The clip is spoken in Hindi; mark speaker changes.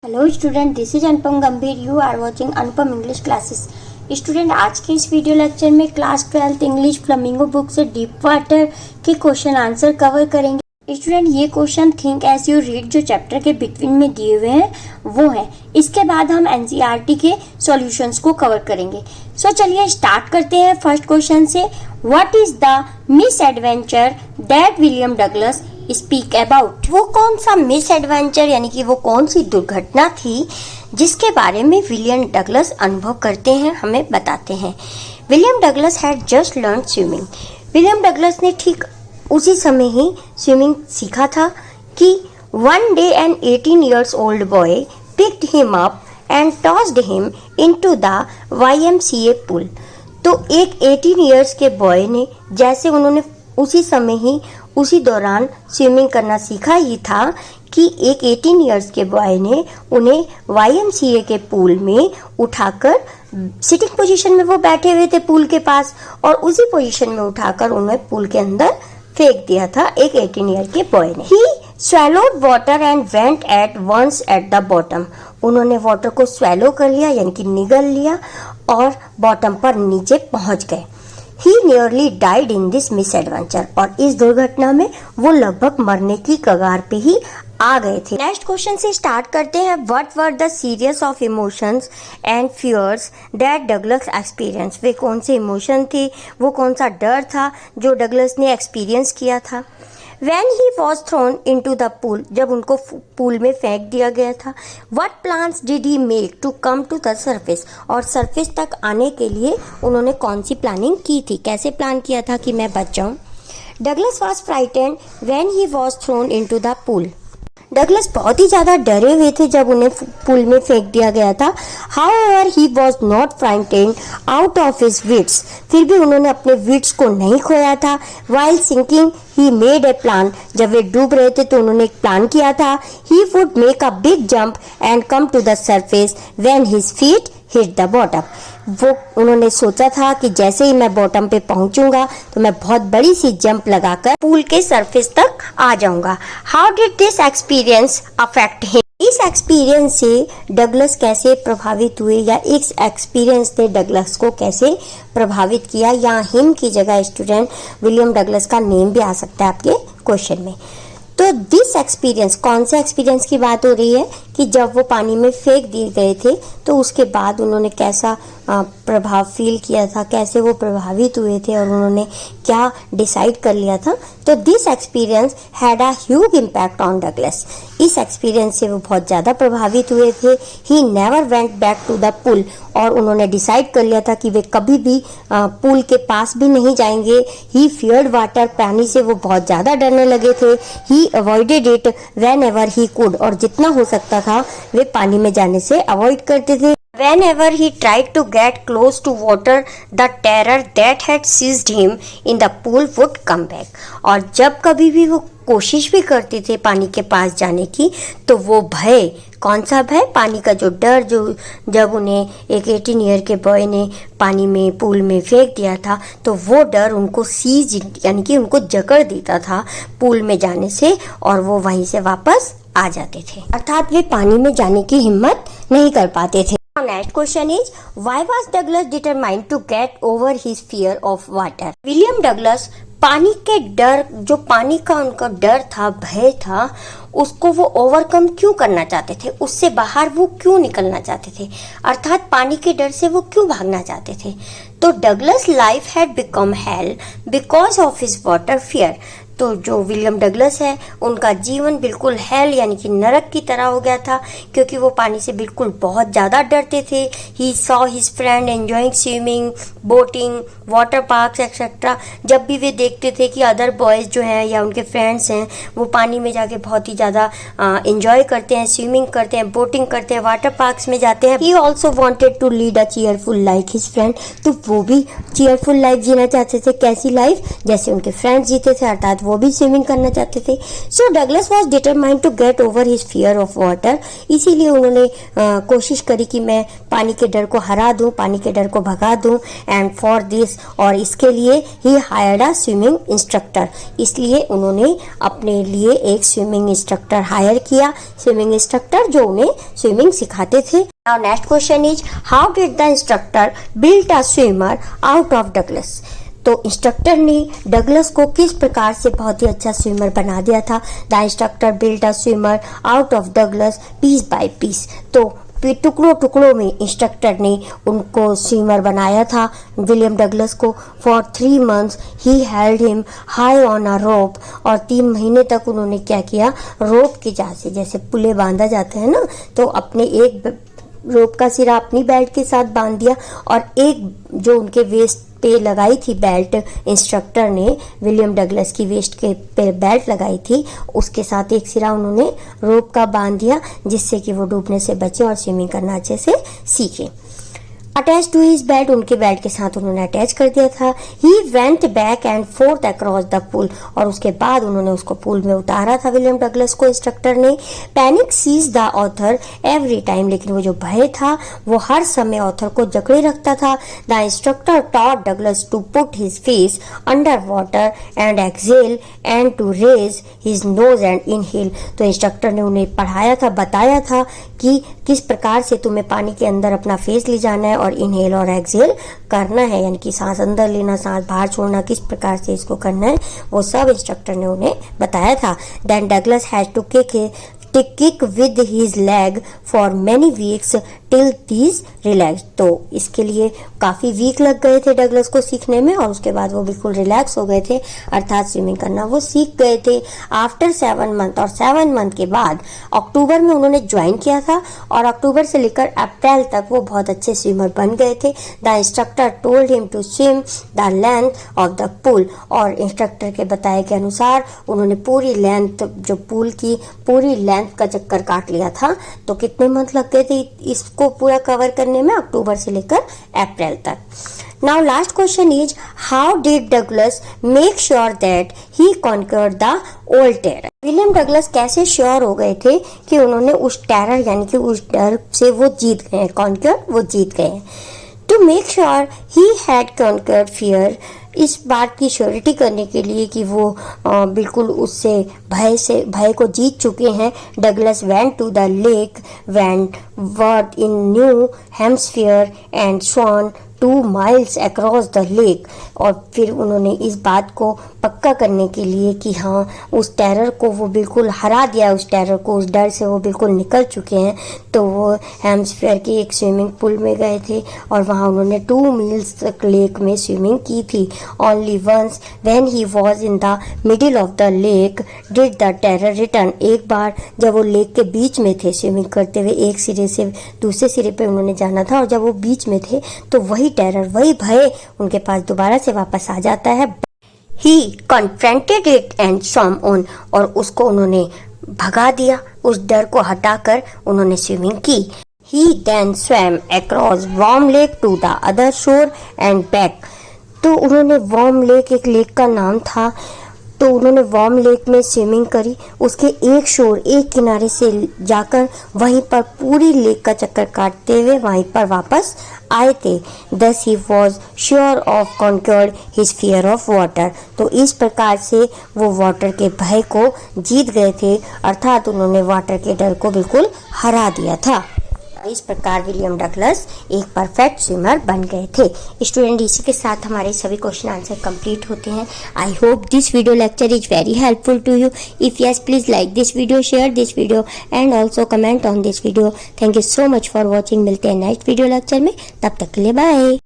Speaker 1: Hello student, this is Anupam Gambhir. You are watching Anupam English classes. Student, आज के इस वीडियो लेक्चर में क्लास 12 इंग्लिश फ्लेमिंगो बुक से डीप वाटर के क्वेश्चन आंसर कवर करेंगे। स्टूडेंट, ये question think as you read जो चैप्टर के बिटवीन में दिए हुए हैं वो है। इसके बाद हम एनसीईआरटी के सॉल्यूशंस को कवर करेंगे। सो चलिए स्टार्ट करते हैं फर्स्ट क्वेश्चन से। What is the miss adventure that William Douglas speak about? वो कौन सा मिस एडवेंचर यानी कि वो कौन सी दुर्घटना थी जिसके बारे में विलियम डगलस अनुभव करते हैं, हमें बताते हैं। William Douglas had just learn swimming. William Douglas ने ठीक उसी समय ही स्विमिंग सीखा था कि one day an 18 years old boy picked him up and tossed him into the YMCA pool। तो एक 18 years के बॉय ने, जैसे उन्होंने उसी समय ही उसी दौरान स्विमिंग करना सीखा ही था कि एक 18 इयर्स के बॉय ने उन्हें YMCA के पूल में उठाकर, सिटिंग पोजीशन में वो बैठे हुए थे पूल के पास, और उसी पोजीशन में उठाकर उन्हें पूल के अंदर फेंक दिया था एक 18 ईयर के बॉय ने। ही swallowed water and went at once at the bottom। उन्होंने वाटर को swallow कर लिया यानी कि निगल लिया और बॉटम पर नीचे पहुंच गए। He nearly died in this misadventure। और इस दुर्घटना में वो लगभग मरने की कगार पे ही आ गए थे। नेक्स्ट क्वेश्चन से स्टार्ट करते हैं। What were the series of emotions and fears that Douglas experienced? वे कौन से इमोशन थे, वो कौन सा डर था जो डगलस ने एक्सपीरियंस किया था। When he was thrown into the pool, जब उनको पूल में फेंक दिया गया था। What plans did he make to come to the surface? और सरफेस तक आने के लिए उन्होंने कौन सी प्लानिंग की थी, कैसे प्लान किया था कि मैं बच जाऊं। Douglas was frightened when he was thrown into the pool। Douglas बहुत ही ज़्यादा डरे हुए थे जब उन्हें पूल में फेंक दिया गया था। However, he was not frightened out of his wits। फिर भी उन्होंने अपने विट्स को नहीं खोया था। While sinking, he made a plan। जब वे डूब रहे थे तो उन्होंने एक प्लान किया था। He would make a big jump and come to the surface when his feet hit the bottom। वो उन्होंने सोचा था कि जैसे ही मैं बॉटम पे पहुंचूंगा तो मैं बहुत बड़ी सी जंप लगाकर पूल के सरफेस तक आ जाऊंगा। How did this experience affect him? इस एक्सपीरियंस से डगलस कैसे प्रभावित हुए, या इस एक्सपीरियंस ने डगलस को कैसे प्रभावित किया। यहाँ हिम की जगह स्टूडेंट विलियम डगलस का नेम भी आ सकता है आपके क्वेश्चन में। तो दिस एक्सपीरियंस, कौन से एक्सपीरियंस की बात हो रही है कि जब वो पानी में फेंक दिए गए थे तो उसके बाद उन्होंने कैसा प्रभाव फील किया था, कैसे वो प्रभावित हुए थे और उन्होंने क्या डिसाइड कर लिया था। तो this experience had a huge impact on Douglas. इस एक्सपीरियंस से वो बहुत ज़्यादा प्रभावित हुए थे। He never went back to the pool. और उन्होंने डिसाइड कर लिया था कि वे कभी भी पूल के पास भी नहीं जाएंगे। He feared water. पानी से वो बहुत ज़्यादा डरने लगे थे। He avoided it whenever he could. और जितना हो सकता था वे पानी में जाने से अवॉइड करते थे। Whenever he tried to get close to water, the terror that had seized him in the pool would come back। और जब कभी भी वो कोशिश भी करते थे पानी के पास जाने की तो वो भय, कौन सा भय, पानी का जो डर, जो जब उन्हें एक 18 ईयर के बॉय ने पानी में पूल में फेंक दिया था तो वो डर उनको सीज यानी कि उनको जकड़ देता था पूल में जाने से, और वो वहीं से वापस आ जाते थे, अर्थात वे पानी में जाने की हिम्मत नहीं कर पाते थे। Next question is, why was Douglas determined to get over his fear of water? William Douglas पानी के डर, जो पानी का उनका डर था, भय था, उसको वो ओवरकम क्यों करना चाहते थे, उससे बाहर वो क्यों निकलना चाहते थे, अर्थात पानी के डर से वो क्यों भागना चाहते थे। तो Douglas life had become hello because of his water fear. तो जो विलियम डगलस है उनका जीवन बिल्कुल हेल यानी कि नरक की तरह हो गया था, क्योंकि वो पानी से बिल्कुल बहुत ज़्यादा डरते थे। He saw his friend enjoying swimming, boating, water parks etcetera. जब भी वे देखते थे कि अदर बॉयज़ जो हैं या उनके फ्रेंड्स हैं वो पानी में जाके बहुत ही ज़्यादा एंजॉय करते हैं, स्विमिंग करते हैं, बोटिंग करते हैं, वाटर पार्क्स में जाते हैं। He also wanted to lead a cheerful like his friend. तो वो भी चीयरफुल लाइफ जीना चाहते थे। कैसी लाइफ? जैसे उनके फ्रेंड्स जीते थे, अर्थात वो भी स्विमिंग करना चाहते थे। So Douglas was determined to get over his fear of water. इसीलिए उन्होंने कोशिश करी कि मैं पानी के डर को हरा दूं, पानी के डर को भगा दूं। एंड फॉर दिस और इसके लिए ही हायर्ड अ स्विमिंग इंस्ट्रक्टर, इसलिए उन्होंने अपने लिए एक स्विमिंग इंस्ट्रक्टर हायर किया, स्विमिंग इंस्ट्रक्टर जो उन्हें स्विमिंग सिखाते थे। Now next question is how did the instructor build a swimmer out of Douglas. तो इंस्ट्रक्टर ने डगलस को किस प्रकार से बहुत ही अच्छा स्विमर बना दिया था। The instructor build a swimmer out of Douglas piece by piece. तो टुकड़ों टुकड़ों में इंस्ट्रक्टर ने उनको स्विमर बनाया था विलियम डगलस को। For 3 months he held him high on a rope, और 3 महीने तक उन्होंने क्या किया, रोप की जाल से, जैसे पुले बांधा जाते हैं ना, तो अपने एक रोप का सिरा अपनी बेल्ट के साथ बांध दिया और एक जो उनके वेस्ट पे लगाई थी बेल्ट, इंस्ट्रक्टर ने विलियम डगलस की वेस्ट के पे बेल्ट लगाई थी, उसके साथ एक सिरा उन्होंने रोप का बांध दिया जिससे कि वो डूबने से बचे और स्विमिंग करना अच्छे से सीखे। अटैच टू हिज बेल्ट, उनके बेल्ट के साथ उन्होंने अटैच कर दिया था। He went back and forth across the pool, और उसके बाद उन्होंने उसको पूल में उतारा था विलियम डगलस को इंस्ट्रक्टर ने। Panic seize the author every time, लेकिन वो जो भय था वो हर समय ऑथर को जकड़े रखता था। The instructor taught Douglas to put his face under water and exhale and to raise his nose and inhale. तो इंस्ट्रक्टर ने उन्हें पढ़ाया था, बताया था कि किस प्रकार से तुम्हें पानी के अंदर अपना फेस ले जाना है और इनहेल और एक्सेल करना है, यानी कि सांस अंदर लेना, सांस बाहर छोड़ना, किस प्रकार से इसको करना है, वो सब इंस्ट्रक्टर ने उन्हें बताया था। Then Douglas has to kick with his leg for many weeks till these relax. तो इसके लिए काफ़ी वीक लग गए थे डगलस को सीखने में, और उसके बाद वो बिल्कुल रिलैक्स हो गए थे, अर्थात स्विमिंग करना वो सीख गए थे। आफ्टर 7 months, और 7 month के बाद अक्टूबर में उन्होंने ज्वाइन किया था, और अक्टूबर से लेकर अप्रैल तक वो बहुत अच्छे स्विमर बन गए थे। The instructor told him to swim the length of the pool, और इंस्ट्रक्टर के बताए के अनुसार उन्होंने पूरी लेंथ, जो पूल की पूरी लेंथ का चक्कर काट लिया था। तो कितने मंथ लग गए थे इसको पूरा कवर करने में, अक्टूबर से लेकर अप्रैल तक। Now last question is how did Douglas make sure that he conquered the old terror. William Douglas कैसे श्योर हो गए थे कि उन्होंने उस टेरर यानी कि उस डर से वो जीत गए, कॉन्कर्ड वो जीत गए। To make sure he had conquered fear, इस बात की श्योरिटी करने के लिए कि वो बिल्कुल उससे भय को जीत चुके हैं, Douglas went to the lake Wentworth in New Hampshire and swam 2 miles across the lake. और फिर उन्होंने इस बात को पक्का करने के लिए कि हाँ, उस टेरर को वो बिल्कुल हरा दिया, उस टेरर को, उस डर से वो बिल्कुल निकल चुके हैं। तो वो हेम्सफेयर के एक स्विमिंग पूल में गए थे और वहाँ उन्होंने 2 miles तक लेक में स्विमिंग की थी। Only once when he was in the middle of the lake did the terror return, एक बार जब वो लेक के बीच में थे स्विमिंग करते हुए, एक सिरे से दूसरे सिरे पे उन्होंने जाना था, और जब वो बीच में थे तो वही टेरर, वही भय उनके पास दोबारा से वापस आ जाता है। He confronted it and swam on, और उसको उन्होंने भगा दिया, उस डर को हटाकर उन्होंने स्विमिंग की। He then swam across Warm Lake to the other shore and back। तो उन्होंने वार्म लेक, एक लेक का नाम था, तो उन्होंने वार्म लेक में स्विमिंग करी, उसके एक शोर, एक किनारे से जाकर वहीं पर पूरी लेक का चक्कर काटते हुए वहीं पर वापस आए थे। Thus he was sure of conquered his fear of water। तो इस प्रकार से वो वाटर के भय को जीत गए थे, अर्थात उन्होंने वाटर के डर को बिल्कुल हरा दिया था। इस प्रकार विलियम डगलस एक परफेक्ट स्विमर बन गए थे। स्टूडेंट, इसी के साथ हमारे सभी क्वेश्चन आंसर कंप्लीट होते हैं। I hope this video lecture is very helpful to you. If yes, please like this video, share this video and also comment on this video. Thank you so much for watching. मिलते हैं नेक्स्ट वीडियो लेक्चर में, तब तक के लिए बाय।